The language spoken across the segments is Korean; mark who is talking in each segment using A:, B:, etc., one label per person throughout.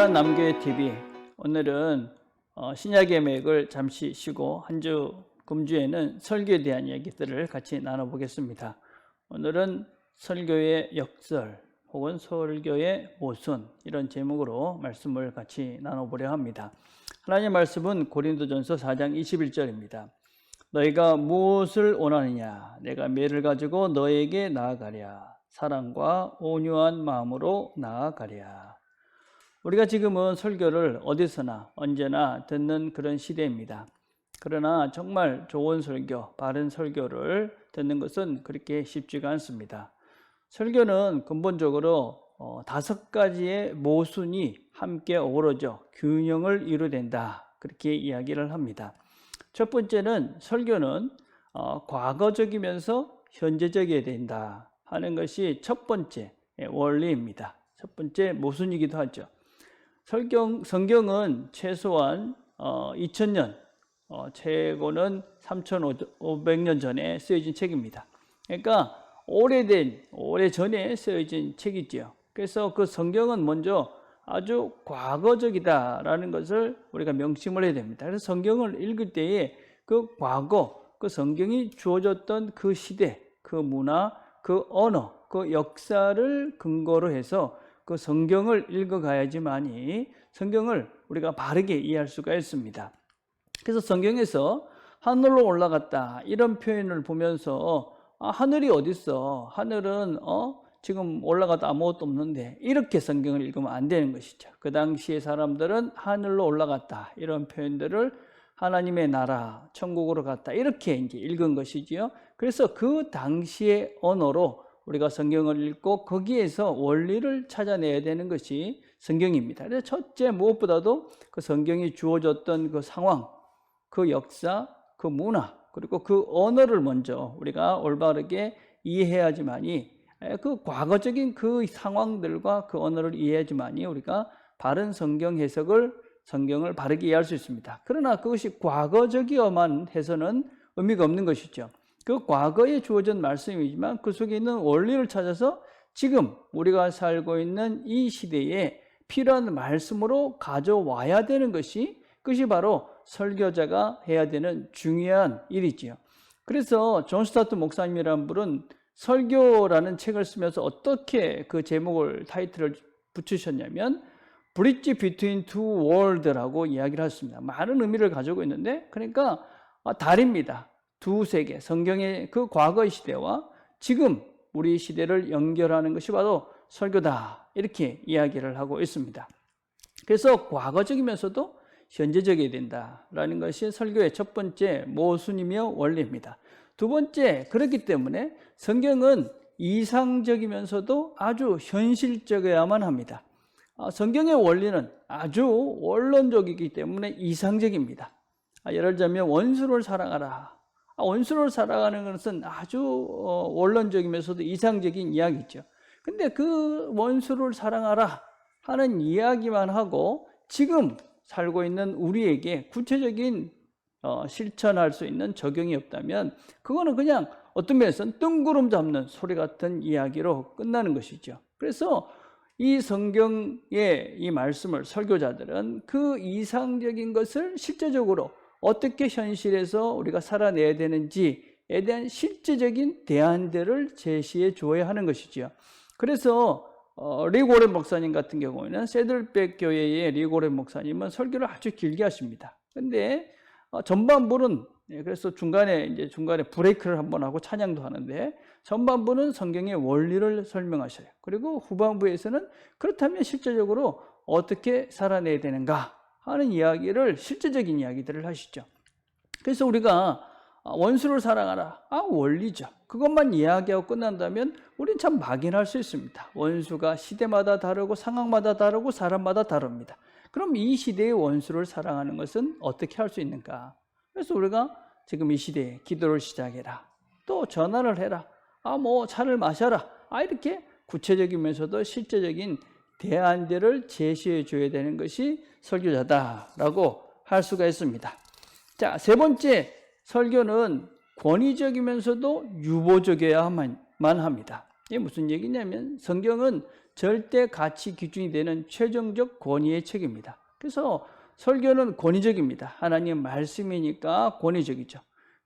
A: 귀한 남교회 TV, 오늘은 신약의 맥을 잠시 쉬고 한 주 금주에는 설교에 대한 이야기들을 같이 나눠보겠습니다. 오늘은 설교의 역설 혹은 설교의 모순, 이런 제목으로 말씀을 같이 나눠보려 합니다. 하나님의 말씀은 고린도전서 4장 21절입니다. 너희가 무엇을 원하느냐? 내가 매를 가지고 너에게 나아가랴. 사랑과 온유한 마음으로 나아가랴. 우리가 지금은 설교를 어디서나 언제나 듣는 그런 시대입니다. 그러나 정말 좋은 설교, 바른 설교를 듣는 것은 그렇게 쉽지가 않습니다. 설교는 근본적으로 5가지의 모순이 함께 어우러져 균형을 이루된다, 그렇게 이야기를 합니다. 첫 번째는 설교는 과거적이면서 현재적이어야 된다 하는 것이 첫 번째 원리입니다. 첫 번째 모순이기도 하죠. 성경은 최소한 2000년, 최고는 3500년 전에 쓰여진 책입니다. 그러니까 오래전에 쓰여진 책이지요. 그래서 그 성경은 먼저 아주 과거적이다라는 것을 우리가 명심을 해야 됩니다. 그래서 성경을 읽을 때에 그 과거, 그 성경이 주어졌던 그 시대, 그 문화, 그 언어, 그 역사를 근거로 해서 그 성경을 읽어가야지만이 성경을 우리가 바르게 이해할 수가 있습니다. 그래서 성경에서 하늘로 올라갔다 이런 표현을 보면서 하늘이 어디 있어? 하늘은 지금 올라가도 아무것도 없는데, 이렇게 성경을 읽으면 안 되는 것이죠. 그 당시의 사람들은 하늘로 올라갔다 이런 표현들을 하나님의 나라, 천국으로 갔다 이렇게 이제 읽은 것이지요. 그래서 그 당시의 언어로 우리가 성경을 읽고 거기에서 원리를 찾아내야 되는 것이 성경입니다. 그래서 첫째, 무엇보다도 그 성경이 주어졌던 그 상황, 그 역사, 그 문화, 그리고 그 언어를 먼저 우리가 올바르게 이해해야지만이, 그 과거적인 그 상황들과 그 언어를 이해해야지만이 우리가 바른 성경 해석을, 성경을 바르게 이해할 수 있습니다. 그러나 그것이 과거적이어만 해서는 의미가 없는 것이죠. 그 과거에 주어진 말씀이지만 그 속에 있는 원리를 찾아서 지금 우리가 살고 있는 이 시대에 필요한 말씀으로 가져와야 되는 것이, 그것이 바로 설교자가 해야 되는 중요한 일이지요. 그래서 존 스타트 목사님이라는 분은 설교라는 책을 쓰면서 어떻게 그 제목을, 타이틀을 붙이셨냐면 Bridge Between Two Worlds라고 이야기를 하셨습니다. 많은 의미를 가지고 있는데, 그러니까 다리입니다. 두 세계, 성경의 그 과거의 시대와 지금 우리 시대를 연결하는 것이 바로 설교다, 이렇게 이야기를 하고 있습니다. 그래서 과거적이면서도 현재적이어야 된다라는 것이 설교의 첫 번째 모순이며 원리입니다. 두 번째, 그렇기 때문에 성경은 이상적이면서도 아주 현실적이어야만 합니다. 성경의 원리는 아주 원론적이기 때문에 이상적입니다. 예를 들자면 원수를 사랑하라. 원수를 사랑하는 것은 아주 원론적이면서도 이상적인 이야기죠. 근데 그 원수를 사랑하라 하는 이야기만 하고 지금 살고 있는 우리에게 구체적인 실천할 수 있는 적용이 없다면 그거는 그냥 어떤 면에서는 뜬구름 잡는 소리 같은 이야기로 끝나는 것이죠. 그래서 이 성경의 이 말씀을 설교자들은 그 이상적인 것을 실제적으로 어떻게 현실에서 우리가 살아내야 되는지에 대한 실제적인 대안들을 제시해 줘야 하는 것이지요. 그래서 릭 워렌 목사님 같은 경우에는 새들백 교회의 릭 워렌 목사님은 설교를 아주 길게 하십니다. 근데 전반부는, 그래서 중간에 브레이크를 한번 하고 찬양도 하는데, 전반부는 성경의 원리를 설명하셔요. 그리고 후반부에서는 그렇다면 실제적으로 어떻게 살아내야 되는가 하는 이야기를, 실제적인 이야기들을 하시죠. 그래서 우리가 원수를 사랑하라, 원리죠. 그것만 이야기하고 끝난다면 우리는 참 막연할 수 있습니다. 원수가 시대마다 다르고 상황마다 다르고 사람마다 다릅니다. 그럼 이 시대의 원수를 사랑하는 것은 어떻게 할 수 있는가? 그래서 우리가 지금 이 시대에 기도를 시작해라, 또 전화를 해라, 차를 마셔라, 이렇게 구체적이면서도 실제적인 대안들을 제시해 줘야 되는 것이 설교자다라고 할 수가 있습니다. 자, 세 번째, 설교는 권위적이면서도 유보적이어야만 합니다. 이게 무슨 얘기냐면 성경은 절대 가치 기준이 되는 최종적 권위의 책입니다. 그래서 설교는 권위적입니다. 하나님 말씀이니까 권위적이죠.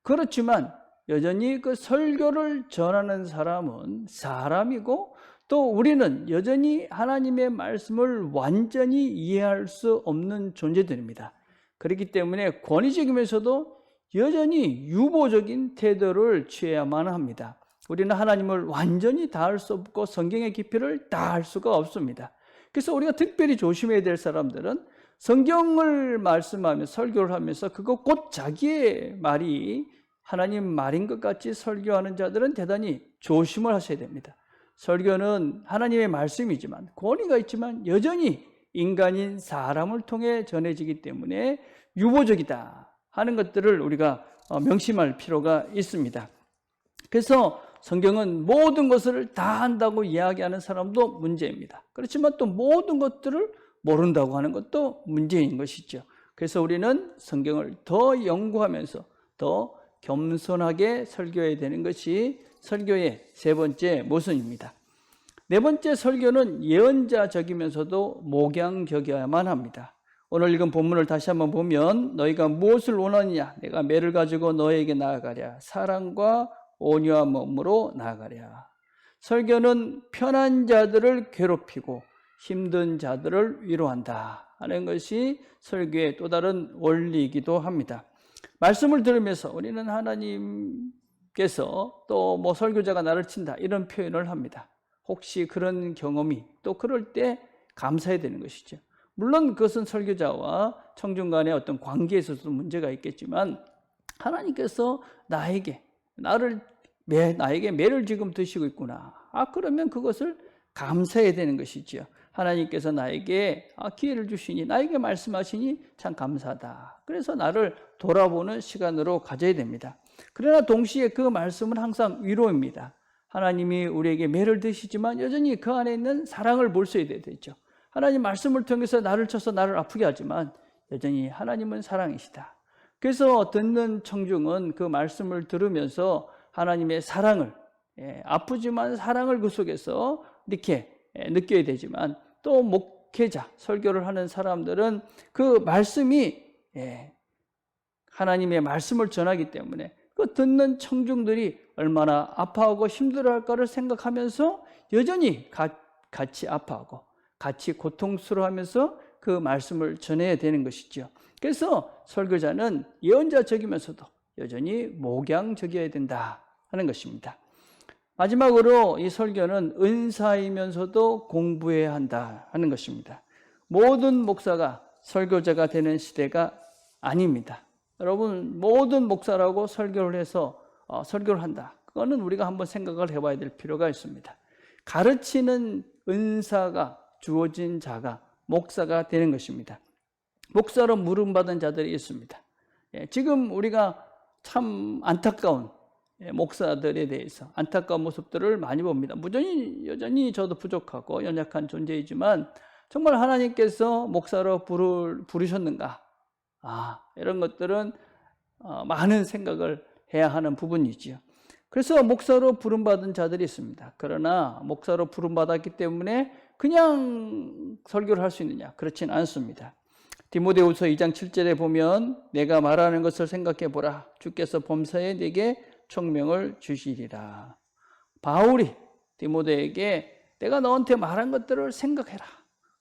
A: 그렇지만 여전히 그 설교를 전하는 사람은 사람이고, 또 우리는 여전히 하나님의 말씀을 완전히 이해할 수 없는 존재들입니다. 그렇기 때문에 권위적이면서도 여전히 유보적인 태도를 취해야만 합니다. 우리는 하나님을 완전히 다할 수 없고 성경의 깊이를 다할 수가 없습니다. 그래서 우리가 특별히 조심해야 될 사람들은 성경을 말씀하며 설교를 하면서 그거 곧 자기의 말이 하나님 말인 것 같이 설교하는 자들은 대단히 조심을 하셔야 됩니다. 설교는 하나님의 말씀이지만, 권위가 있지만 여전히 인간인 사람을 통해 전해지기 때문에 유보적이다 하는 것들을 우리가 명심할 필요가 있습니다. 그래서 성경은 모든 것을 다 한다고 이야기하는 사람도 문제입니다. 그렇지만 또 모든 것들을 모른다고 하는 것도 문제인 것이죠. 그래서 우리는 성경을 더 연구하면서 더 겸손하게 설교해야 되는 것이 설교의 세 번째 모순입니다. 네 번째, 설교는 예언자적이면서도 목양적이어야만 합니다. 오늘 읽은 본문을 다시 한번 보면, 너희가 무엇을 원하느냐? 내가 매를 가지고 너에게 나아가랴. 사랑과 온유한 마음으로 나아가랴. 설교는 편한 자들을 괴롭히고 힘든 자들을 위로한다 하는 것이 설교의 또 다른 원리이기도 합니다. 말씀을 들으면서 우리는 하나님께서 또 뭐 설교자가 나를 친다 이런 표현을 합니다. 혹시 그런 경험이, 또 그럴 때 감사해야 되는 것이죠. 물론 그것은 설교자와 청중 간의 어떤 관계에 있어서도 문제가 있겠지만, 하나님께서 나에게 매를 지금 드시고 있구나. 그러면 그것을 감사해야 되는 것이지요. 하나님께서 나에게 기회를 주시니, 나에게 말씀하시니 참 감사하다. 그래서 나를 돌아보는 시간으로 가져야 됩니다. 그러나 동시에 그 말씀은 항상 위로입니다. 하나님이 우리에게 매를 드시지만 여전히 그 안에 있는 사랑을 볼 수 있어야 되죠. 하나님 말씀을 통해서 나를 쳐서 나를 아프게 하지만 여전히 하나님은 사랑이시다. 그래서 듣는 청중은 그 말씀을 들으면서 하나님의 사랑을, 아프지만 사랑을 그 속에서 이렇게 느껴야 되지만, 또 목회자, 설교를 하는 사람들은 그 말씀이 하나님의 말씀을 전하기 때문에 그 듣는 청중들이 얼마나 아파하고 힘들어할까를 생각하면서 여전히 같이 아파하고 같이 고통스러워하면서 그 말씀을 전해야 되는 것이죠. 그래서 설교자는 예언자적이면서도 여전히 목양적이어야 된다 하는 것입니다. 마지막으로 이 설교는 은사이면서도 공부해야 한다 하는 것입니다. 모든 목사가 설교자가 되는 시대가 아닙니다. 여러분, 모든 목사라고 설교를 해서 설교를 한다, 그거는 우리가 한번 생각을 해봐야 될 필요가 있습니다. 가르치는 은사가 주어진 자가 목사가 되는 것입니다. 목사로 물음받은 자들이 있습니다. 지금 우리가 참 안타까운 목사들에 대해서 안타까운 모습들을 많이 봅니다. 여전히 저도 부족하고 연약한 존재이지만 정말 하나님께서 목사로 부르셨는가? 이런 것들은 많은 생각을 해야 하는 부분이지요. 그래서 목사로 부름받은 자들이 있습니다. 그러나 목사로 부름받았기 때문에 그냥 설교를 할 수 있느냐? 그렇진 않습니다. 디모데후서 2장 7절에 보면, 내가 말하는 것을 생각해 보라. 주께서 범사에 내게 총명을 주시리라. 바울이 디모데에게 내가 너한테 말한 것들을 생각해라.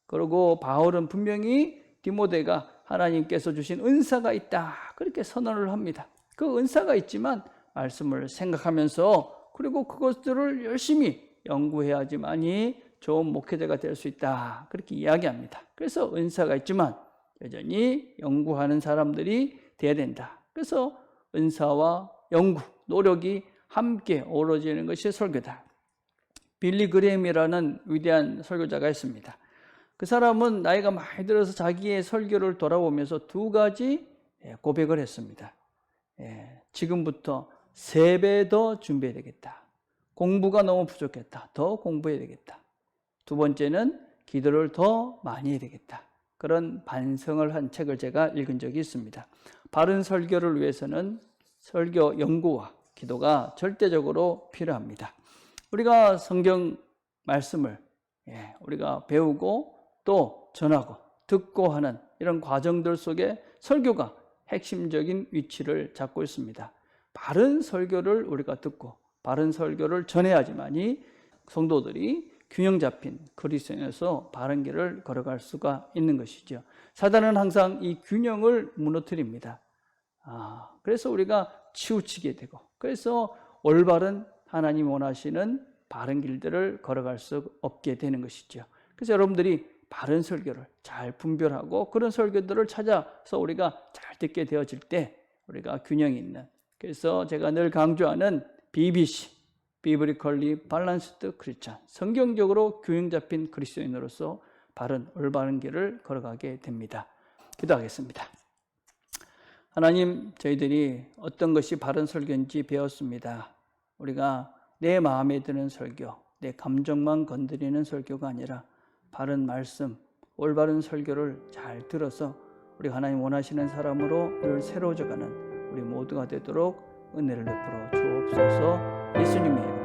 A: 그리고 바울은 분명히 디모데가 하나님께서 주신 은사가 있다, 그렇게 선언을 합니다. 그 은사가 있지만 말씀을 생각하면서, 그리고 그것들을 열심히 연구해야지만이 좋은 목회자가 될 수 있다, 그렇게 이야기합니다. 그래서 은사가 있지만 여전히 연구하는 사람들이 돼야 된다. 그래서 은사와 연구, 노력이 함께 어우러지는 것이 설교다. 빌리 그레임이라는 위대한 설교자가 있습니다. 그 사람은 나이가 많이 들어서 자기의 설교를 돌아보면서 두 가지 고백을 했습니다. 지금부터 3배 더 준비해야 되겠다. 공부가 너무 부족했다. 더 공부해야 되겠다. 두 번째는 기도를 더 많이 해야 되겠다. 그런 반성을 한 책을 제가 읽은 적이 있습니다. 바른 설교를 위해서는 설교 연구와 기도가 절대적으로 필요합니다. 우리가 성경 말씀을 우리가 배우고 또 전하고 듣고 하는 이런 과정들 속에 설교가 핵심적인 위치를 잡고 있습니다. 바른 설교를 우리가 듣고 바른 설교를 전해야지만이 성도들이 균형 잡힌 그리스도인에서 바른 길을 걸어갈 수가 있는 것이죠. 사단은 항상 이 균형을 무너뜨립니다. 그래서 우리가 치우치게 되고, 그래서 올바른 하나님 원하시는 바른 길들을 걸어갈 수 없게 되는 것이죠. 그래서 여러분들이 바른 설교를 잘 분별하고 그런 설교들을 찾아서 우리가 잘 듣게 되어질 때 우리가 균형이 있는, 그래서 제가 늘 강조하는 BBC, Biblically Balanced Christian, 성경적으로 균형 잡힌 그리스도인으로서 바른 올바른 길을 걸어가게 됩니다. 기도하겠습니다. 하나님, 저희들이 어떤 것이 바른 설교인지 배웠습니다. 우리가 내 마음에 드는 설교, 내 감정만 건드리는 설교가 아니라 바른 말씀, 올바른 설교를 잘 들어서 우리 하나님 원하시는 사람으로 늘 새로워져가는 우리 모두가 되도록 은혜를 베풀어 주옵소서. 예수님의